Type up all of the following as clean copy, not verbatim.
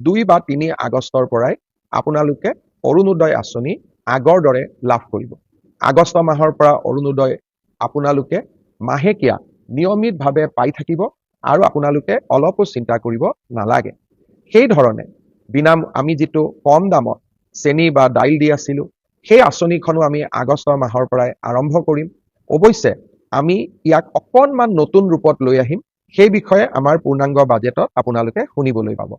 2 বা 3 আগষ্টৰ পৰাই আপোনালোকে অৰুণোদয় আঁচনি আগৰ দৰে লাভ কৰিব। আগষ্ট মাহৰ পৰা অৰুণোদয় আপোনালোকে মাহেকীয়া নিয়মিতভাৱে পাই থাকিব আৰু আপোনালোকে অলপো চিন্তা কৰিব নালাগে। সেই ধৰণে আমি যিটো কম দামত চেনি বা দাইল দি আছিলো, সেই আঁচনিখনো আমি আগষ্ট মাহৰ পৰাই আৰম্ভ কৰিম। অৱশ্যে আমি ইয়াক অকণমান নতুন ৰূপত লৈ আহিম। সেই বিষয়ে আমাৰ পূৰ্ণাংগ বাজেটত আপোনালোকে শুনিবলৈ পাব।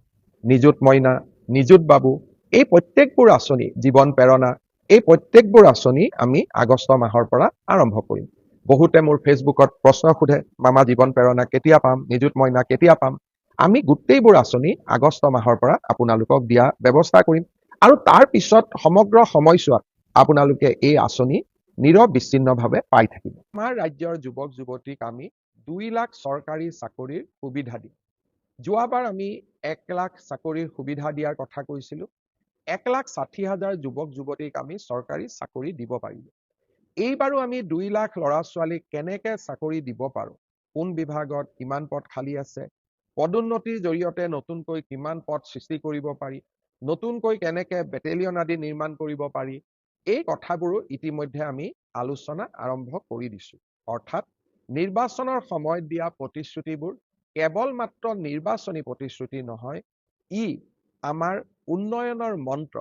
নিযুত মইনা, নিযুত বাবু, এই প্ৰত্যেকবোৰ আঁচনি, জীৱন প্ৰেৰণা, এই প্ৰত্যেকবোৰ আঁচনি আমি আগষ্ট মাহৰ পৰা আৰম্ভ কৰিম। বহুতে মোৰ ফেচবুকত প্ৰশ্ন সোধে, মামা জীৱন প্ৰেৰণা কেতিয়া পাম, নিযুত মইনা কেতিয়া পাম? আমি গোটেইবোৰ আঁচনি আগষ্ট মাহৰ পৰা আপোনালোকক দিয়া ব্যৱস্থা কৰিম আৰু তাৰ পিছত সমগ্ৰ সময়ছোৱাত আপোনালোকে এই আঁচনি নিৰবিচ্ছিন্নভাৱে পাই থাকিব। আমাৰ ৰাজ্যৰ যুৱক যুৱতীক আমি 2 লাখ চৰকাৰী চাকৰিৰ সুবিধা দিম। যোৱাবাৰ আমি 1 লাখ চাকৰিৰ সুবিধা দিয়াৰ কথা কৈছিলো। 1,60,000 যুৱক যুৱতীক আমি চৰকাৰী চাকৰি দিব পাৰিলো। এইবাৰো আমি 2 লাখ ল'ৰা ছোৱালীক কেনেকে চাকৰি দিব পাৰো, কোন বিভাগত কিমান পদ খালী আছে, পদোন্নতিৰ জৰিয়তে নতুনকৈ কিমান পদ সৃষ্টি কৰিব পাৰি, নতুনকৈ কেনেকে বেটেলিয়ন আদি নিৰ্মাণ কৰিব পাৰি, এই কথাবোৰো ইতিমধ্যে আমি আলোচনা আৰম্ভ কৰি দিছো। অৰ্থাৎ নিৰ্বাচনৰ সময়ত দিয়া প্ৰতিশ্ৰুতিবোৰ কেৱল মাত্ৰ নিৰ্বাচনী প্ৰতিশ্ৰুতি নহয়, ই আমাৰ উন্নয়নৰ মন্ত্ৰ,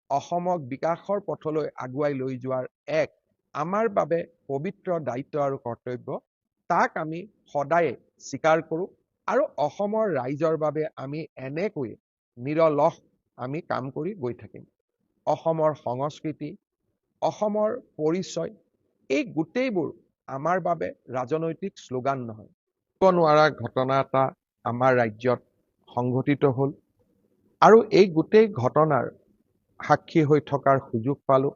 অসমক বিকাশৰ পথলৈ আগুৱাই লৈ যোৱাৰ এক আমাৰ বাবে পবিত্ৰ দায়িত্ব আৰু কৰ্তব্য। তাক আমি সদায় স্বীকাৰ কৰোঁ আৰু অসমৰ ৰাইজৰ বাবে আমি এনেকৈ নিৰলস আমি কাম কৰি গৈ থাকিম। অসমৰ সংস্কৃতি, অসমৰ পৰিচয়, এই গোটেইবোৰ আমাৰ বাবে ৰাজনৈতিক শ্লোগান নহয়। নোৱাৰা ঘটনা এটা আমাৰ ৰাজ্যত সংঘটিত হ'ল আৰু এই গোটেই ঘটনাৰ সাক্ষী হৈ থকাৰ সুযোগ পালোঁ।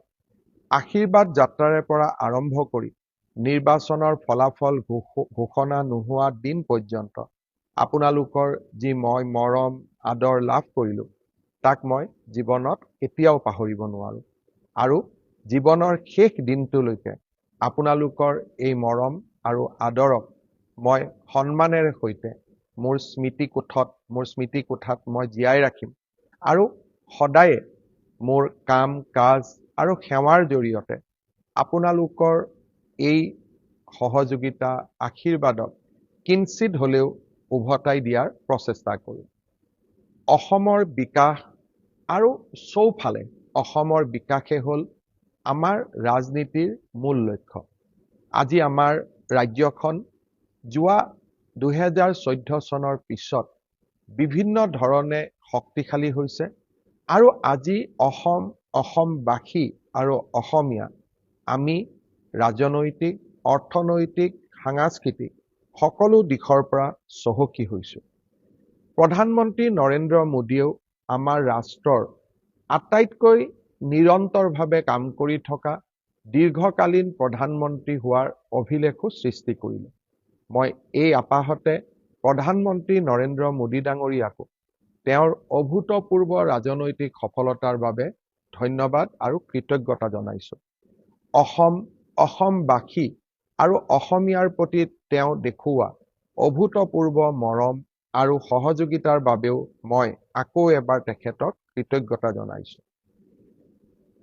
আশীৰ্বাদ যাত্ৰাৰে পৰা আৰম্ভ কৰি নিৰ্বাচনৰ ফলাফল ঘোষণা নোহোৱা দিন পৰ্যন্ত আপোনালোকৰ যি মই মৰম আদৰ লাভ কৰিলোঁ, তাক মই জীৱনত কেতিয়াও পাহৰিব নোৱাৰো আৰু জীৱনৰ শেষ দিনটোলৈকে আপোনালোকৰ এই মৰম আৰু আদৰক মই সন্মানেৰে সৈতে মোৰ স্মৃতিকোঠাত মই জীয়াই ৰাখিম আৰু সদায়ে মোৰ কাম কাজ আৰু সেৱাৰ জৰিয়তে আপোনালোকৰ এই সহযোগিতা আশীৰ্বাদক কিঞ্চিত হ'লেও উভতাই দিয়াৰ প্ৰচেষ্টা কৰিম। অসমৰ বিকাশ আৰু চৌফালে অসমৰ বিকাশে হ'ল আমাৰ ৰাজনীতিৰ মূল লক্ষ্য। আজি আমাৰ ৰাজ্যখন যোৱা 2014 চনৰ পিছত বিভিন্ন ধৰণে শক্তিশালী হৈছে আৰু আজি অসমবাসী আৰু অসমীয়া আমি ৰাজনৈতিক, অৰ্থনৈতিক, সাংস্কৃতিক সকলো দিশৰ পৰা চহকী হৈছোঁ। প্ৰধানমন্ত্ৰী নৰেন্দ্ৰ মোদীয়েও আমাৰ ৰাষ্ট্ৰৰ আটাইতকৈ নিৰন্তৰভাৱে কাম কৰি থকা দীৰ্ঘকালীন প্ৰধানমন্ত্ৰী হোৱাৰ অভিলেখো সৃষ্টি কৰিলে। মই এই আপাহতে প্ৰধানমন্ত্ৰী নৰেন্দ্ৰ মোদী ডাঙৰীয়াকো তেওঁৰ অভূতপূৰ্ব ৰাজনৈতিক সফলতাৰ বাবে ধন্যবাদ আৰু কৃতজ্ঞতা জনাইছোঁ। অসমবাসী আৰু অসমীয়াৰ প্ৰতি তেওঁ দেখুওৱা অভূতপূৰ্ব মৰম আৰু সহযোগিতাৰ বাবেও মই আকৌ এবাৰ তেখেতক কৃতজ্ঞতা জনাইছোঁ।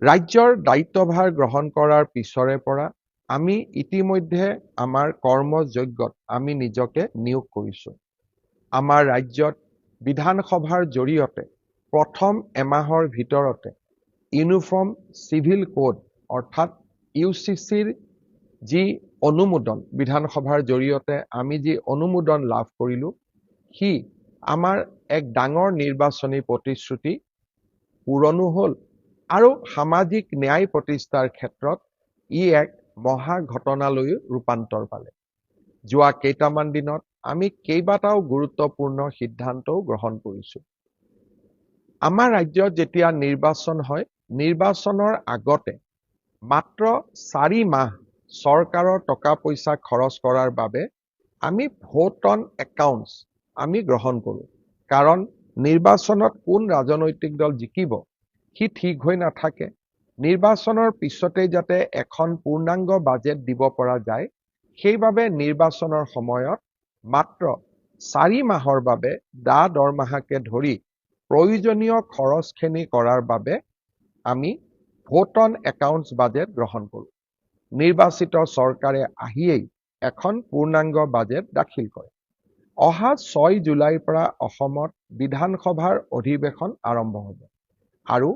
ৰাজ্যৰ দায়িত্বভাৰ গ্ৰহণ কৰাৰ পিছৰে পৰা আমি ইতিমধ্যে আমাৰ কৰ্মযজ্ঞত আমি নিজকে নিয়োগ কৰিছোঁ। আমাৰ ৰাজ্যত বিধানসভাৰ জৰিয়তে প্ৰথম এমাহৰ ভিতৰতে ইউনিফৰ্ম চিভিল কোড অৰ্থাৎ UCCৰ যি অনুমোদন বিধানসভাৰ জৰিয়তে আমি যি অনুমোদন লাভ কৰিলোঁ, সি আমাৰ এক ডাঙৰ নিৰ্বাচনী প্ৰতিশ্ৰুতি পূৰণো হ'ল আৰু সামাজিক ন্যায় প্ৰতিষ্ঠাৰ ক্ষেত্ৰত ই এক মহা ঘটনালৈ ৰূপান্তৰ পালে। যোৱা কেইটামান দিনত আমি কেইবাটাও গুৰুত্বপূৰ্ণ সিদ্ধান্তও গ্ৰহণ কৰিছোঁ। আমাৰ ৰাজ্যত যেতিয়া নিৰ্বাচন হয়, নিৰ্বাচনৰ আগতে মাত্ৰ 4 মাহ চৰকাৰৰ টকা পইচা খৰচ কৰাৰ বাবে আমি ভোট অন একাউণ্টছ আমি গ্ৰহণ কৰোঁ। কাৰণ নিৰ্বাচনত কোন ৰাজনৈতিক দল জিকিব সি ঠিক হৈ নাথাকে। নিৰ্বাচনৰ পিছতেই যাতে এখন পূৰ্ণাংগ বাজেট দিব পৰা যায়, সেইবাবে নিৰ্বাচনৰ সময়ত মাত্ৰ 4 মাহৰ বাবে দৰমহাকে ধৰি প্ৰয়োজনীয় খৰচখিনি কৰাৰ বাবে আমি ভোট অন একাউণ্টছ বাজেট গ্ৰহণ কৰোঁ। নিৰ্বাচিত চৰকাৰে আহিয়েই এখন পূৰ্ণাংগ বাজেট দাখিল কৰে। অহা 6 জুলাইৰ পৰা অসমত বিধানসভাৰ অধিৱেশন আৰম্ভ হ'ব আৰু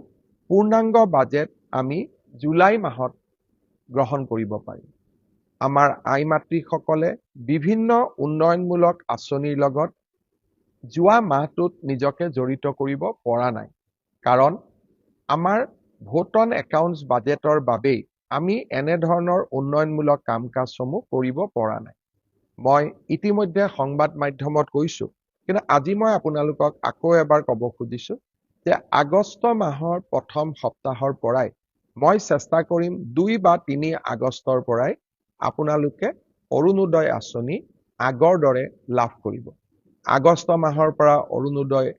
পূৰ্ণাংগ বাজেট আমি জুলাই মাহত গ্ৰহণ কৰিব পাৰিম। আমাৰ আই মাতৃসকলে বিভিন্ন উন্নয়নমূলক আঁচনিৰ লগত যোৱা মাহটোত নিজকে জড়িত কৰিব পৰা নাই, কাৰণ আমাৰ ভোট অন একাউণ্টছ বাজেটৰ বাবেই আমি এনেধৰণৰ উন্নয়নমূলক কাম কাজসমূহ কৰিব পৰা নাই। মই ইতিমধ্যে সংবাদ মাধ্যমত কৈছোঁ, কিন্তু আজি মই আপোনালোকক আকৌ এবাৰ ক'ব খুজিছোঁ যে আগষ্ট মাহৰ প্ৰথম সপ্তাহৰ পৰাই মই চেষ্টা কৰিম 2 বা 3 আগষ্টৰ পৰাই আপোনালোকে অৰুণোদয় আঁচনি আগৰ দৰে লাভ কৰিব। আগষ্ট মাহৰ পৰা অৰুণোদয়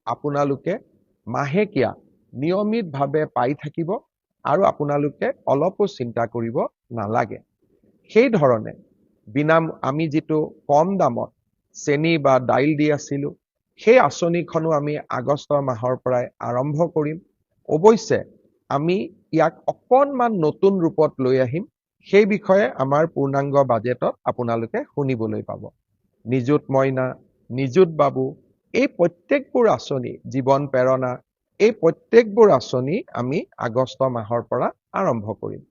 আপোনালোকে মাহেকীয়া নিয়মিতভাৱে পাই থাকিব আৰু আপোনালোকে অলপো চিন্তা কৰিব নালাগে। সেই ধৰণে আমি যিটো কম দামত চেনি বা দাইল দি আছিলোঁ, সেই আঁচনিখনো আমি আগষ্ট মাহৰ পৰাই আৰম্ভ কৰিম। অৱশ্যে আমি ইয়াক অকণমান নতুন ৰূপত লৈ আহিম, সেই বিষয়ে আমাৰ পূৰ্ণাংগ বাজেটত আপোনালোকে শুনিবলৈ পাব। নিযুত মইনা, নিযুত বাবু, এই প্ৰত্যেকবোৰ আঁচনি, জীৱন প্ৰেৰণা, এই প্ৰত্যেকবোৰ আঁচনি আমি আগষ্ট মাহৰ পৰা আৰম্ভ কৰিম।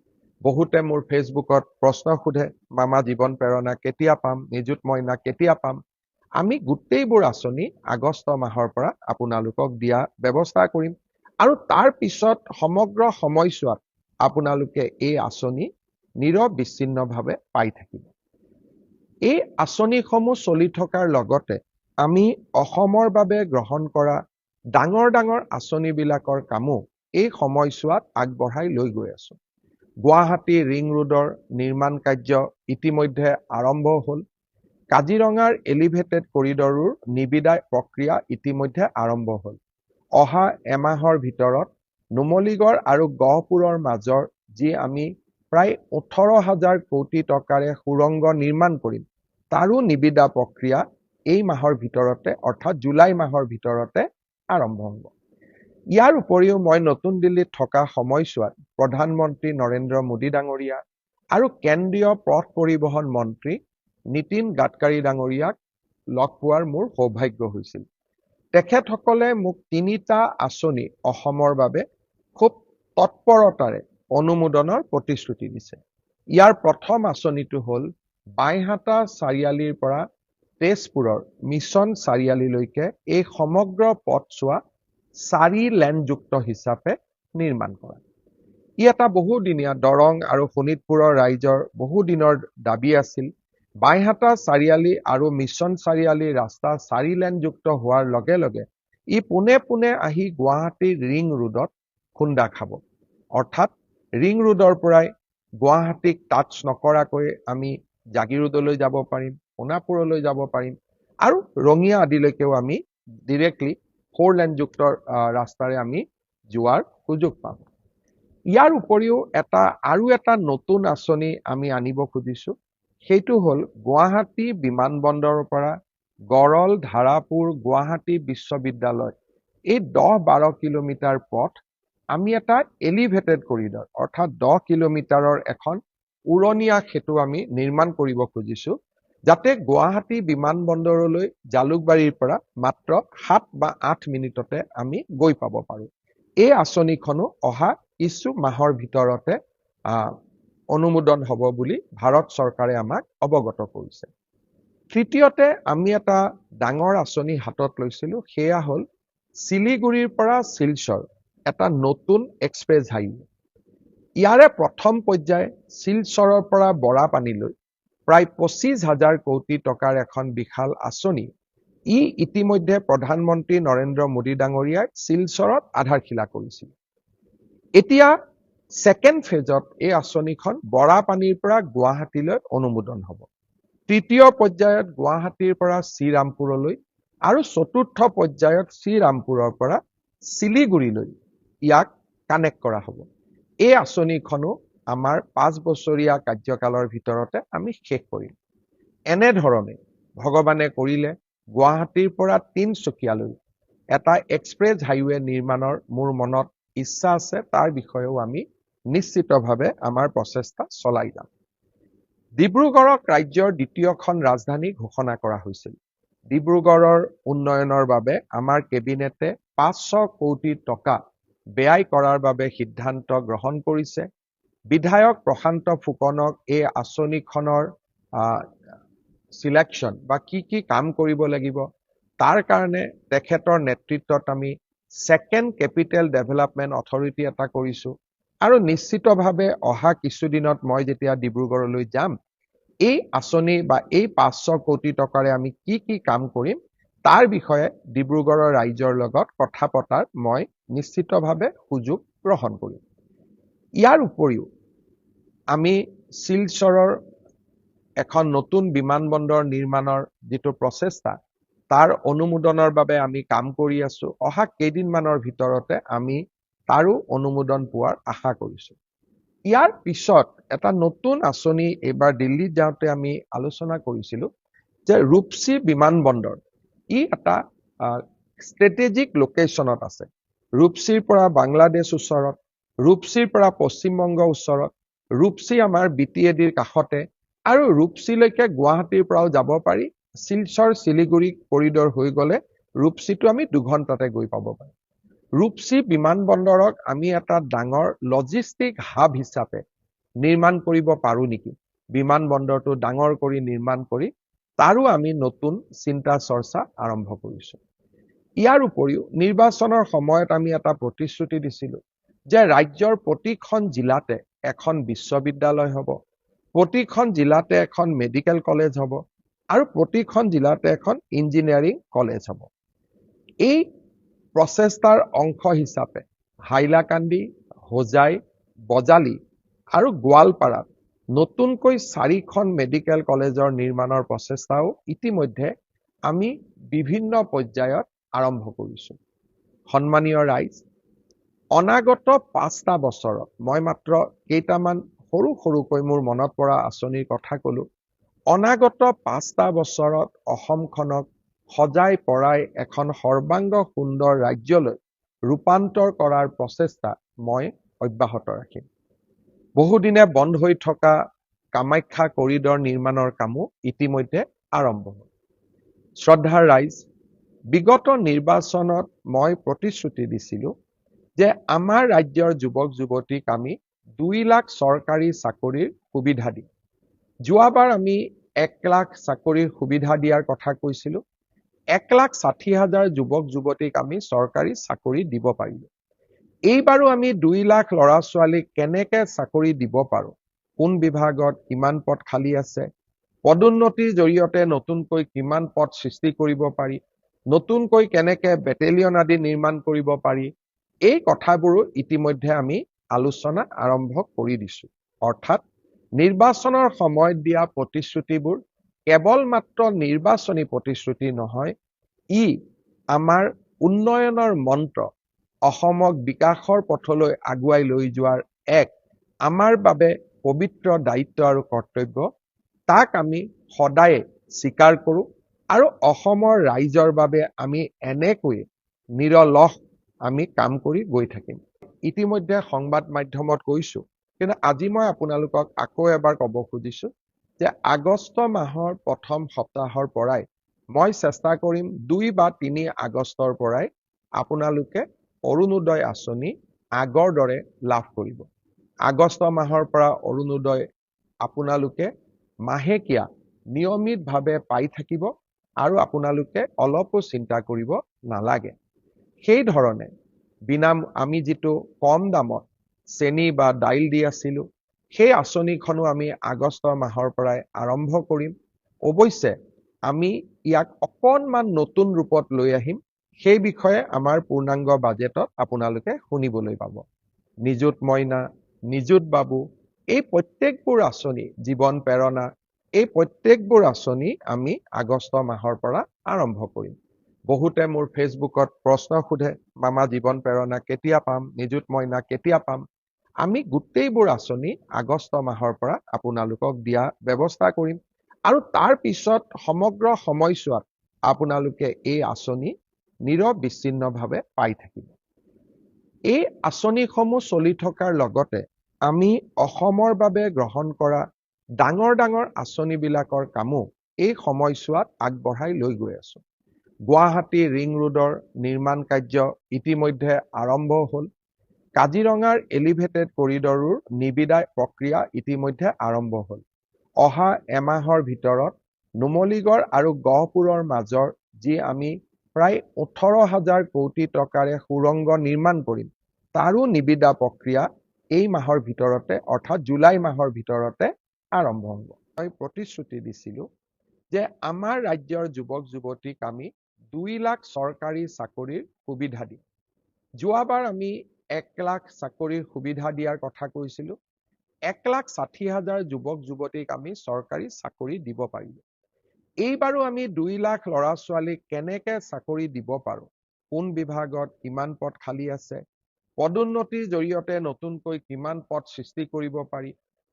বহুতে মোৰ ফেচবুকত প্ৰশ্ন সোধে, মামা জীৱন প্ৰেৰণা কেতিয়া পাম, নিযুত মইনা কেতিয়া পাম? আমি গোটেইবোৰ আঁচনি আগষ্ট মাহৰ পৰা আপোনালোকক দিয়া ব্যৱস্থা কৰিম আৰু তাৰ পিছত সমগ্ৰ সময়ছোৱাত আপোনালোকে এই আঁচনি নিৰবিচ্ছিন্নভাৱে পাই থাকিব। এই আঁচনিসমূহ চলি থকাৰ লগতে আমি অসমৰ বাবে গ্ৰহণ কৰা ডাঙৰ ডাঙৰ আঁচনিবিলাকৰ কামো এই সময়ছোৱাত আগবঢ়াই লৈ গৈ আছোঁ। গুৱাহাটী ৰিং ৰোডৰ নিৰ্মাণ কাৰ্য ইতিমধ্যে আৰম্ভ হ'ল। কাজিৰঙাৰ এলিভেটেড কৰিডৰৰ নিবিদা প্ৰক্ৰিয়া ইতিমধ্যে আৰম্ভ হ'ল। অহা এমাহৰ ভিতৰত নুমলীগড় আৰু গহপুৰৰ মাজৰ যি আমি প্ৰায় 18,000 কোটি টকাৰে সুৰংগ নিৰ্মাণ কৰিম, তাৰো নিবিদা প্ৰক্ৰিয়া এই মাহৰ ভিতৰতে অৰ্থাৎ জুলাই মাহৰ ভিতৰতে আৰম্ভ হ'ব। ইয়াৰ উপৰিও মই নতুন দিল্লীত থকা সময়ছোৱাত প্ৰধানমন্ত্ৰী নৰেন্দ্ৰ মোদী ডাঙৰীয়া আৰু কেন্দ্ৰীয় পথ পৰিবহণ মন্ত্ৰী নীতিন গাডকাৰী ডাঙৰীয়াক লগ পোৱাৰ মোৰ সৌভাগ্য হৈছিল। তেখেতসকলে মোক 3টা আঁচনি অসমৰ বাবে খুব তৎপৰতাৰে অনুমোদনৰ প্ৰতিশ্ৰুতি দিছে। ইয়াৰ প্ৰথম আঁচনিটো হ'ল বাইহাটা চাৰিআলিৰ পৰা তেজপুৰৰ মিছন চাৰিআলিলৈকে এই সমগ্ৰ পথছোৱা 4 লেনযুক্ত হিচাপে নিৰ্মাণ কৰা। ই এটা বহুদিনীয়া দৰং আৰু শোণিতপুৰৰ ৰাইজৰ বহুদিনৰ দাবী আছিল। বাইহাটা চাৰিআলি আৰু মিছন চাৰিআলি ৰাস্তা 4 লেনযুক্ত হোৱাৰ লগে লগে ই পোনে পোনে আহি গুৱাহাটীৰ ৰিং ৰোডত খুন্দা খাব। অৰ্থাৎ ৰিং ৰোডৰ পৰাই গুৱাহাটীক টাচ নকৰাকৈ আমি জাগিৰোডলৈ যাব পাৰিম, সোণাপুৰলৈ যাব পাৰিম আৰু ৰঙিয়া আদিলৈকেও আমি ডিৰেক্টলি 4 লেনযুক্ত ৰাস্তাৰে আমি যোৱাৰ সুযোগ পাম। ইয়াৰ উপৰিও আৰু এটা নতুন আঁচনি আমি আনিব খুজিছোঁ, সেইটো হ'ল গুৱাহাটী বিমানবন্দৰৰ পৰা গড়ল, ধাৰাপুৰ, গুৱাহাটী বিশ্ববিদ্যালয় এই 10-12 কিলোমিটাৰ পথ আমি এটা এলিভেটেড কৰিডৰ অৰ্থাৎ 10 কিলোমিটাৰৰ এখন উৰণীয়া সেতু আমি নিৰ্মাণ কৰিব খুজিছোঁ, যাতে গুৱাহাটী বিমানবন্দৰলৈ জালুকবাৰীৰ পৰা মাত্ৰ 7 বা 8 মিনিটতে আমি গৈ পাব পাৰোঁ। এই আঁচনিখনো অহা কিছু মাহৰ ভিতৰতে অনুমোদন হ'ব বুলি ভাৰত চৰকাৰে আমাক অৱগত কৰিছে। তৃতীয়তে আমি এটা ডাঙৰ আঁচনি হাতত লৈছিলোঁ, সেয়া হ'ল শিলিগুৰিৰ পৰা শিলচৰ এটা নতুন এক্সপ্ৰেছ হাইৱে। ইয়াৰে প্ৰথম পৰ্যায় শিলচৰৰ পৰা বৰাপানীলৈ প্ৰায় 25,000 কোটি টকাৰ এখন বিশাল আঁচনি। ই ইতিমধ্যে প্ৰধানমন্ত্ৰী নৰেন্দ্ৰ মোদী ডাঙৰীয়াই শিলচৰত আধাৰশিলা কৰিছিল। এতিয়া ছেকেণ্ড ফেজত এই আঁচনিখন বৰাপানীৰ পৰা গুৱাহাটীলৈ অনুমোদন হ'ব। তৃতীয় পৰ্যায়ত গুৱাহাটীৰ পৰা শ্ৰীৰামপুৰলৈ আৰু চতুৰ্থ পৰ্যায়ত শ্ৰীৰামপুৰৰ পৰা শিলিগুৰিলৈ ইয়াক কানেক্ট কৰা হ'ব। এই আঁচনিখনো আমাৰ 5 বছৰীয়া কাৰ্যকালৰ ভিতৰতে আমি শেষ কৰিম। এনেধৰণে ভগৱানে কৰিলে গুৱাহাটীৰ পৰা তিনচুকীয়ালৈ এটা এক্সপ্ৰেছ হাইৱে নিৰ্মাণৰ মোৰ মনত ইচ্ছা আছে, তাৰ বিষয়েও আমি নিশ্চিতভাৱে আমাৰ প্ৰচেষ্টা চলাই যাম। ডিব্ৰুগড়ক ৰাজ্যৰ দ্বিতীয়খন ৰাজধানী ঘোষণা কৰা হৈছিল। ডিব্ৰুগড়ৰ উন্নয়নৰ বাবে আমাৰ কেবিনেটে 500 কোটি টকা ব্যয় কৰাৰ বাবে সিদ্ধান্ত গ্ৰহণ কৰিছে। বিধায়ক প্ৰশান্ত ফুকনক এই আঁচনিখনৰ সিলেকশ্যন বা কি কাম কৰিব লাগিব, তাৰ কাৰণে তেখেতৰ নেতৃত্বত আমি ছেকেণ্ড কেপিটেল ডেভেলপমেণ্ট অথৰিটি এটা কৰিছো। আৰু নিশ্চিতভাৱে অহা কিছুদিনত মই যেতিয়া ডিব্ৰুগড়লৈ যাম, এই আঁচনি বা এই 500 কোটি টকাৰে আমি কি কাম কৰিম তাৰ বিষয়ে ডিব্ৰুগড়ৰ ৰাইজৰ লগত কথা পতাৰ মই নিশ্চিতভাৱে সুযোগ গ্ৰহণ কৰিম। ইয়াৰ উপৰিও আমি শিলচৰৰ এখন নতুন বিমানবন্দৰ নিৰ্মাণৰ যিটো প্ৰচেষ্টা, তাৰ অনুমোদনৰ বাবে আমি কাম কৰি আছো। অহা কেইদিনমানৰ ভিতৰতে আমি তাৰো অনুমোদন পোৱাৰ আশা কৰিছো। ইয়াৰ পিছত এটা নতুন আঁচনি এইবাৰ দিল্লীত যাওঁতে আমি আলোচনা কৰিছিলো যে ৰূপসী বিমানবন্দৰ, ই এটা ষ্ট্ৰেটেজিক লোকেশ্যনত আছে। ৰূপসীৰ পৰা বাংলাদেশ ওচৰত, ৰূপসীৰ পৰা পশ্চিমবংগ ওচৰত, ৰূপসী আমাৰ BTADৰ কাষতে, আৰু ৰূপসীলৈকে গুৱাহাটীৰ পৰাও যাব পাৰি। শিলচৰ শিলিগুৰি কৰিডৰ হৈ গ'লে ৰূপসীটো আমি 2 ঘণ্টাতে গৈ পাব পাৰিম। ৰূপসী বিমানবন্দৰক আমি এটা ডাঙৰ লজিষ্টিক হাব হিচাপে নিৰ্মাণ কৰিব পাৰো নেকি, বিমানবন্দৰটো ডাঙৰ কৰি নিৰ্মাণ কৰি তাৰো আমি নতুন চিন্তা চৰ্চা আৰম্ভ কৰিছো। ইয়াৰ উপৰিও নিৰ্বাচনৰ সময়ত আমি এটা প্ৰতিশ্ৰুতি দিছিলো যে ৰাজ্যৰ প্ৰতিখন জিলাতে এখন বিশ্ববিদ্যালয় হ'ব, প্ৰতিখন জিলাতে এখন মেডিকেল কলেজ হ'ব, আৰু প্ৰতিখন জিলাতে এখন ইঞ্জিনিয়াৰিং কলেজ হ'ব। এই প্ৰচেষ্টাৰ অংশ হিচাপে হাইলাকান্দি, হোজাই, বজালি আৰু গোৱালপাৰাত নতুনকৈ 4খন মেডিকেল কলেজৰ নিৰ্মাণৰ প্ৰচেষ্টাও ইতিমধ্যে আমি বিভিন্ন পৰ্যায়ত আৰম্ভ কৰিছো। সন্মানীয় ৰাইজ, অনাগত 5টা বছৰত মই মাত্ৰ কেইটামান সৰুকৈ মোৰ মনত পৰা আঁচনিৰ কথা ক'লো। অনাগত 5টা বছৰত অসমখনক সজাই পৰাই এখন সৰ্বাংগ সুন্দৰ ৰাজ্যলৈ ৰূপান্তৰ কৰাৰ প্ৰচেষ্টা মই অব্যাহত ৰাখিম। বহুদিনে বন্ধ হৈ থকা কামাখ্যা কৰিডৰ নিৰ্মাণৰ কামো ইতিমধ্যে আৰম্ভ হ'ল। শ্ৰদ্ধাৰ ৰাইজ, বিগত নিৰ্বাচনত মই প্ৰতিশ্ৰুতি দিছিলো যে আমাৰ ৰাজ্যৰ যুৱক যুৱতীক আমি 2 লাখ চৰকাৰী চাকৰিৰ সুবিধা দিম। যোৱাবাৰ আমি 1 লাখ চাকৰিৰ সুবিধা দিয়াৰ কথা কৈছিলো। 1,60,000 যুৱক যুৱতীক আমি চৰকাৰী চাকৰি দিব পাৰিলো। এইবাৰো আমি 2 লাখ ল'ৰা ছোৱালীক কেনেকে চাকৰি দিব পাৰো, কোন বিভাগত কিমান পদ খালী আছে, পদোন্নতিৰ জৰিয়তে নতুনকৈ কিমান পদ সৃষ্টি কৰিব পাৰি, নতুনকৈ কেনেকে বেটেলিয়ন আদি নিৰ্মাণ কৰিব পাৰি, এই কথাবোৰো ইতিমধ্যে আমি আলোচনা আৰম্ভ কৰি দিছো। অৰ্থাৎ নিৰ্বাচনৰ সময়ত দিয়া প্ৰতিশ্ৰুতিবোৰ কেৱল মাত্ৰ নিৰ্বাচনী প্ৰতিশ্ৰুতি নহয়, ই আমাৰ উন্নয়নৰ মন্ত্ৰ, অসমক বিকাশৰ পথলৈ আগুৱাই লৈ যোৱাৰ এক আমাৰ বাবে পবিত্ৰ দায়িত্ব আৰু কৰ্তব্য। তাক আমি সদায় স্বীকাৰ কৰো আৰু অসমৰ ৰাইজৰ বাবে আমি এনেকৈ নিৰলস আমি কাম কৰি গৈ থাকিম। ইতিমধ্যে সংবাদ মাধ্যমত কৈছো, কিন্তু আজি মই আপোনালোকক আকৌ এবাৰ ক'ব খুজিছো যে আগষ্ট মাহৰ প্ৰথম সপ্তাহৰ পৰাই মই চেষ্টা কৰিম 2 বা 3 আগষ্টৰ পৰাই আপোনালোকে অৰুণোদয় আঁচনি আগৰ দৰে লাভ কৰিব। আগষ্ট মাহৰ পৰা অৰুণোদয় আপোনালোকে মাহেকীয়া নিয়মিতভাৱে পাই থাকিব আৰু আপোনালোকে অলপো চিন্তা কৰিব নালাগে। সেই ধৰণে আমি যিটো কম দামত চেনি বা দাইল দি আছিলো, সেই আঁচনিখনো আমি আগষ্ট মাহৰ পৰাই আৰম্ভ কৰিম। অৱশ্যে আমি ইয়াক অকণমান নতুন ৰূপত লৈ আহিম, সেই বিষয়ে আমাৰ পূৰ্ণাংগ বাজেটত আপোনালোকে শুনিবলৈ পাব। নিযুত মইনা, নিযুত বাবু, এই প্ৰত্যেকবোৰ আঁচনি, জীৱন প্ৰেৰণা, এই প্ৰত্যেকবোৰ আঁচনি আমি আগষ্ট মাহৰ পৰা আৰম্ভ কৰিম। বহুতে মোৰ ফেচবুকত প্ৰশ্ন সোধে, মামা জীৱন প্ৰেৰণা কেতিয়া পাম, নিযুত মইনা কেতিয়া পাম। আমি গোটেইবোৰ আঁচনি আগষ্ট মাহৰ পৰা আপোনালোকক দিয়া ব্যৱস্থা কৰিম আৰু তাৰ পিছত সমগ্ৰ সময়ছোৱাত আপোনালোকে এই আঁচনি নিৰবিচ্ছিন্নভাৱে পাই থাকিব। এই আঁচনিসমূহ চলি থকাৰ লগতে আমি অসমৰ বাবে গ্ৰহণ কৰা ডাঙৰ ডাঙৰ আঁচনিবিলাকৰ কামো এই সময়ছোৱাত আগবঢ়াই লৈ গৈ আছো। গুৱাহাটী ৰিং ৰোডৰ নিৰ্মাণ কাৰ্য ইতিমধ্যে আৰম্ভ হ'ল। কাজিৰঙাৰ এলিভেটেড কৰিডৰৰ নিবিদায় প্ৰক্ৰিয়া ইতিমধ্যে আৰম্ভ হ'ল। অহা এমাহৰ ভিতৰত নুমলীগড় আৰু গহপুৰৰ মাজৰ যি আমি প্ৰায় 18,000 কোটি টকাৰে সুৰংগ নিৰ্মাণ কৰিম, তাৰো নিবিদা প্ৰক্ৰিয়া এই মাহৰ ভিতৰতে অৰ্থাৎ জুলাই মাহৰ ভিতৰতে আৰম্ভ হ'ব। মই প্ৰতিশ্ৰুতি দিছিলোঁ যে আমাৰ ৰাজ্যৰ যুৱক যুৱতীক আমি 2 লাখ চৰকাৰী চাকৰিৰ সুবিধা দিম। যোৱাবাৰ আমি 1 লাখ চাকৰিৰ সুবিধা দিয়াৰ কথা কৈছিলোঁ। 1,60,000 যুৱক যুৱতীক আমি চৰকাৰী চাকৰি দিব পাৰিলোঁ। এইবাৰো আমি 2 লাখ ল'ৰা ছোৱালীক কেনেকৈ চাকৰি দিব পাৰোঁ, কোন বিভাগত কিমান পদ খালী আছে, পদোন্নতিৰ জৰিয়তে নতুনকৈ কিমান পদ সৃষ্টি কৰিব পাৰি,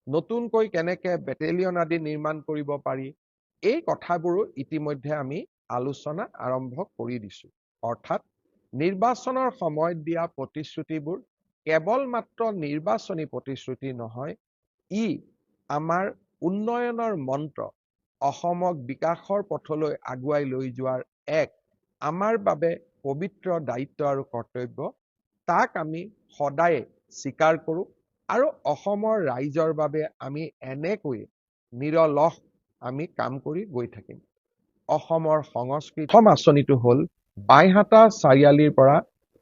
নতুনকৈ কেনেকৈ বেটেলিয়ন আদি নিৰ্মাণ কৰিব পাৰি, এই কথাবোৰো ইতিমধ্যে আমি আলোচনা আৰম্ভ কৰি দিছোঁ। অৰ্থাৎ নিৰ্বাচনৰ সময়ত দিয়া প্ৰতিশ্ৰুতিবোৰ কেৱল মাত্ৰ নিৰ্বাচনী প্ৰতিশ্ৰুতি নহয়, ই আমাৰ উন্নয়নৰ মন্ত্ৰ, অসমক বিকাশৰ পথলৈ আগুৱাই লৈ যোৱাৰ এক আমাৰ বাবে পবিত্ৰ দায়িত্ব আৰু কৰ্তব্য। তাক আমি সদায়ে স্বীকাৰ কৰোঁ আৰু অসমৰ ৰাইজৰ বাবে আমি এনেকৈ নিৰলস আমি কাম কৰি গৈ থাকিম। অসমৰ সংস্কৃতি প্ৰথম আঁচনিটো হ'ল বাইহাটা চাৰিআলিৰ পৰা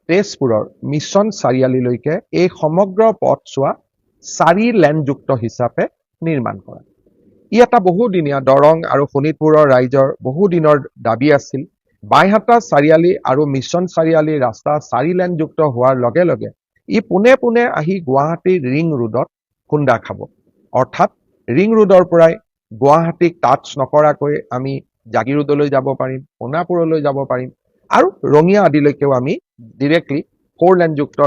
তেজপুৰৰ মিছন চাৰিআলিলৈকে এই সমগ্ৰ পথছোৱা 4 লেনযুক্ত হিচাপে নিৰ্মাণ কৰা। ই এটা বহুদিনীয়া দৰং আৰু শোণিতপুৰৰ ৰাইজৰ বহুদিনৰ দাবী আছিল। বাইহাটা চাৰিআলি আৰু মিছন চাৰিআলি ৰাস্তা 4 লেনযুক্ত হোৱাৰ লগে লগে ই পোনে পোনে আহি গুৱাহাটীৰ ৰিং ৰোডত খুন্দা খাব। অৰ্থাৎ ৰিং ৰোডৰ পৰাই গুৱাহাটীক টাচ নকৰাকৈ আমি জাগিৰোডলৈ যাব পাৰিম, সোণাপুৰলৈ যাব পাৰিম আৰু ৰঙিয়া আদিলৈকেও আমি ডিৰেক্টলি 4 লেনযুক্ত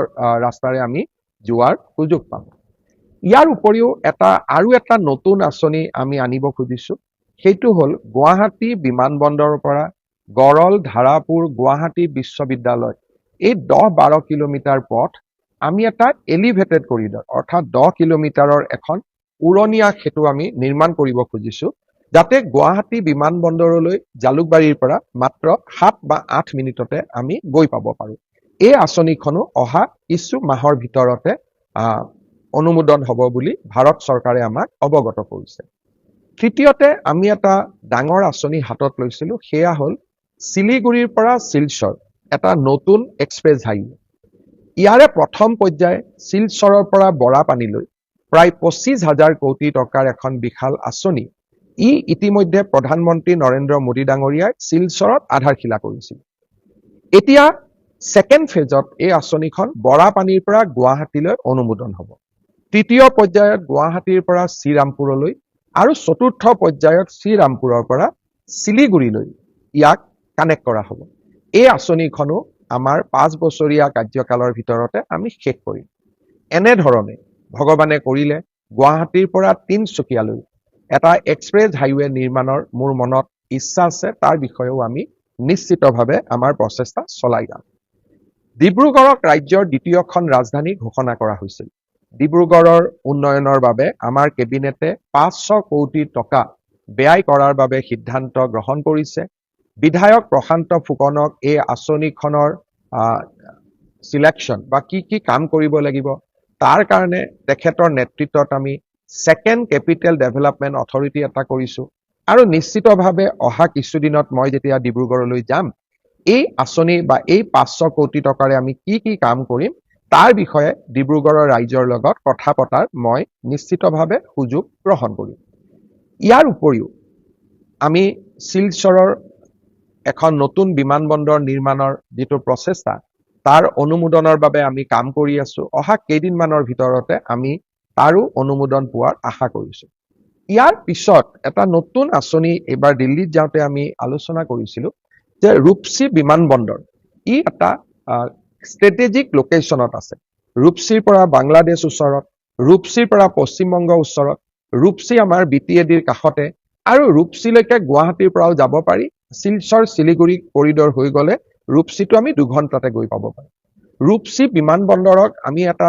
ৰাস্তাৰে আমি যোৱাৰ সুযোগ পাম। ইয়াৰ উপৰিও আৰু এটা নতুন আঁচনি আমি আনিব খুজিছোঁ। সেইটো হ'ল গুৱাহাটী বিমানবন্দৰৰ পৰা গড়ল, ধাৰাপুৰ, গুৱাহাটী বিশ্ববিদ্যালয় এই 10-12 কিলোমিটাৰ পথ আমি এটা এলিভেটেড কৰিডৰ অৰ্থাৎ 10 কিলোমিটাৰৰ এখন উৰণীয়া সেতু আমি নিৰ্মাণ কৰিব খুজিছোঁ, যাতে গুৱাহাটী বিমানবন্দৰলৈ জালুকবাৰীৰ পৰা মাত্ৰ 7 বা 8 মিনিটতে আমি গৈ পাব পাৰোঁ। এই আঁচনিখনো অহা কিছু মাহৰ ভিতৰতে অনুমোদন হ'ব বুলি ভাৰত চৰকাৰে আমাক অৱগত কৰিছে। তৃতীয়তে আমি এটা ডাঙৰ আঁচনি হাতত লৈছিলোঁ, সেয়া হ'ল শিলিগুৰিৰ পৰা শিলচৰ এটা নতুন এক্সপ্ৰেছ হাইৱে। ইয়াৰে প্ৰথম পৰ্যায় শিলচৰৰ পৰা বৰাপানীলৈ প্ৰায় 25,000 কোটি টকাৰ এখন বিশাল আঁচনি। ই ইতিমধ্যে প্ৰধানমন্ত্ৰী নৰেন্দ্ৰ মোদী ডাঙৰীয়াই শিলচৰত আধাৰশিলা কৰিছিল। এতিয়া ছেকেণ্ড ফেজত এই আঁচনিখন বৰাপানীৰ পৰা গুৱাহাটীলৈ অনুমোদন হ'ব। তৃতীয় পৰ্যায়ত গুৱাহাটীৰ পৰা শ্ৰীৰামপুৰলৈ আৰু চতুৰ্থ পৰ্যায়ত শ্ৰীৰামপুৰৰ পৰা শিলিগুৰিলৈ ইয়াক কানেক্ট কৰা হ'ব। এই আঁচনিখনো আমাৰ 5 বছৰীয়া কাৰ্যকালৰ ভিতৰতে আমি শেষ কৰিম। এনেধৰণে ভগৱানে কৰিলে গুৱাহাটীৰ পৰা তিনচুকীয়ালৈ এটা এক্সপ্ৰেছ হাইৱে নিৰ্মাণৰ মোৰ মনত ইচ্ছা আছে, তাৰ বিষয়েও আমি নিশ্চিতভাৱে আমাৰ প্ৰচেষ্টা চলাই যাম। ডিব্ৰুগড়ক ৰাজ্যৰ দ্বিতীয়খন ৰাজধানী ঘোষণা কৰা হৈছিল। ডিব্ৰুগড়ৰ উন্নয়নৰ বাবে আমাৰ কেবিনেটে 500 কোটি টকা ব্যয় কৰাৰ বাবে সিদ্ধান্ত গ্ৰহণ কৰিছে। বিধায়ক প্ৰশান্ত ফুকনক এই আঁচনিখনৰ সিলেকশ্যন বা কি কাম কৰিব লাগিব তাৰ কাৰণে তেখেতৰ নেতৃত্বত আমি ছেকেণ্ড কেপিটেল ডেভেলপমেণ্ট অথৰিটি এটা কৰিছোঁ আৰু নিশ্চিতভাৱে অহা কিছুদিনত মই যেতিয়া ডিব্ৰুগড়লৈ যাম, এই আঁচনি বা এই 500 কোটি টকাৰে আমি কি কাম কৰিম তাৰ বিষয়ে ডিব্ৰুগড়ৰ ৰাইজৰ লগত কথা পতাৰ মই নিশ্চিতভাৱে সুযোগ গ্ৰহণ কৰিম। ইয়াৰ উপৰিও আমি শিলচৰৰ এখন নতুন বিমানবন্দৰ নিৰ্মাণৰ যিটো প্ৰচেষ্টা তাৰ অনুমোদনৰ বাবে আমি কাম কৰি আছোঁ। অহা কেইদিনমানৰ ভিতৰতে আমি তাৰো অনুমোদন পোৱাৰ আশা কৰিছোঁ। ইয়াৰ পিছত এটা নতুন আঁচনি এইবাৰ দিল্লীত যাওঁতে আমি আলোচনা কৰিছিলোঁ যে ৰূপসী বিমানবন্দৰ, ই এটা ষ্ট্ৰেটেজিক লোকেশ্যনত আছে। ৰূপসীৰ পৰা বাংলাদেশ ওচৰত, ৰূপসীৰ পৰা পশ্চিমবংগ ওচৰত, ৰূপসী আমাৰ BTADৰ কাষতে আৰু ৰূপসীলৈকে গুৱাহাটীৰ পৰাও যাব পাৰি। শিলচৰ শিলিগুৰি কৰিডৰ হৈ গ'লে ৰূপসীটো আমি 2 ঘণ্টাতে গৈ পাব পাৰোঁ। ৰূপসী বিমানবন্দৰক আমি এটা